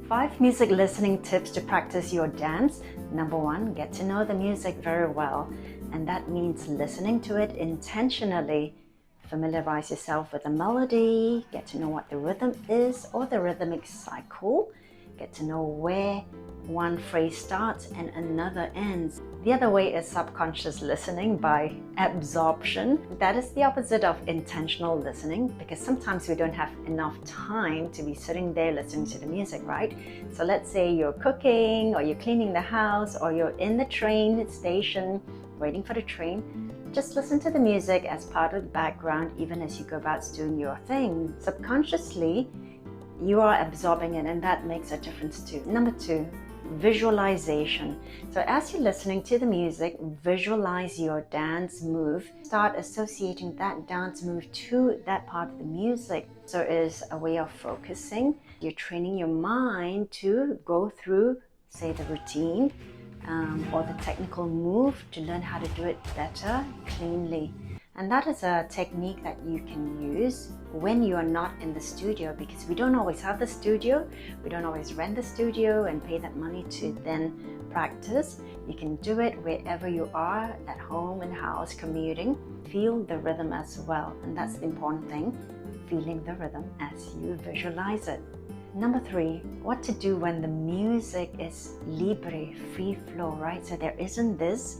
5 music listening tips to practice your dance. Number 1, get to know the music very well. And that means listening to it intentionally. Familiarize yourself with the melody, get to know what the rhythm is or the rhythmic cycle, get to know where one phrase starts and another ends. The other way is subconscious listening by absorption. That is the opposite of intentional listening because sometimes we don't have enough time to be sitting there listening to the music, right? So let's say you're cooking or you're cleaning the house or you're in the train station waiting for the train. Just listen to the music as part of the background even as you go about doing your thing. Subconsciously, you are absorbing it and that makes a difference too. Number 2, visualization. So as you're listening to the music, visualize your dance move. Start associating that dance move to that part of the music. So it is a way of focusing. You're training your mind to go through, say, the routine or the technical move to learn how to do it better, cleanly. And that is a technique that you can use when you are not in the studio, because we don't always have the studio, we don't always rent the studio and pay that money to then practice. You can do it wherever you are, at home, in house, commuting. Feel the rhythm as well, and that's the important thing, feeling the rhythm as you visualize it. Number 3, what to do when the music is libre, free flow, right? So there isn't this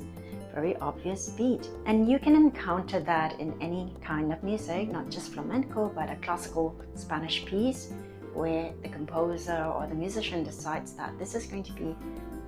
very obvious beat. And you can encounter that in any kind of music, not just flamenco, but a classical Spanish piece where the composer or the musician decides that this is going to be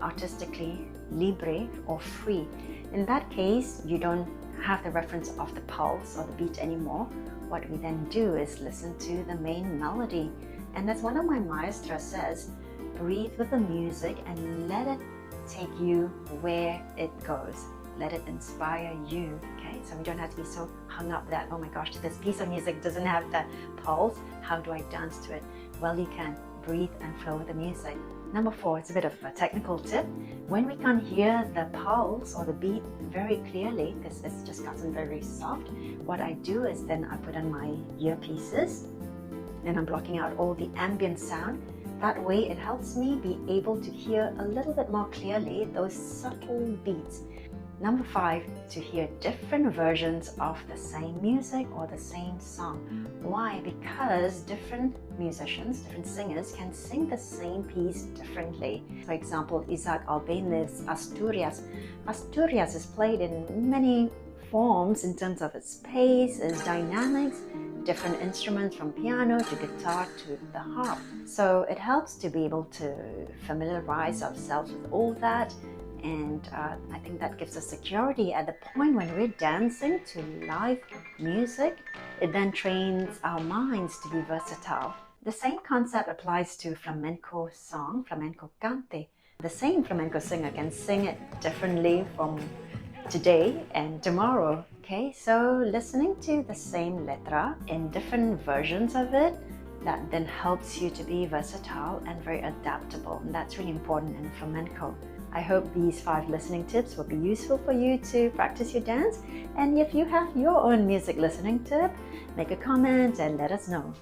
artistically libre or free. In that case, you don't have the reference of the pulse or the beat anymore. What we then do is listen to the main melody. And as one of my maestros says, breathe with the music and let it take you where it goes. Let it inspire you, okay? So we don't have to be so hung up that, oh my gosh, this piece of music doesn't have that pulse. How do I dance to it? Well, you can breathe and flow with the music. Number 4, it's a bit of a technical tip. When we can't hear the pulse or the beat very clearly, because it's just gotten very soft, what I do is then I put on my earpieces and I'm blocking out all the ambient sound. That way it helps me be able to hear a little bit more clearly those subtle beats. Number 5, to hear different versions of the same music or the same song. Why? Because different musicians, different singers can sing the same piece differently. For example, Isaac Albéniz's Asturias. Asturias is played in many forms in terms of its pace, its dynamics, different instruments from piano to guitar to the harp. So it helps to be able to familiarize ourselves with all that. And I think that gives us security at the point when we're dancing to live music. It then trains our minds to be versatile. The same concept applies to flamenco song, flamenco cante. The same flamenco singer can sing it differently from today and tomorrow. Okay, so listening to the same letra in different versions of it, that then helps you to be versatile and very adaptable. And that's really important in flamenco. I hope these 5 listening tips will be useful for you to practice your dance. And if you have your own music listening tip, make a comment and let us know.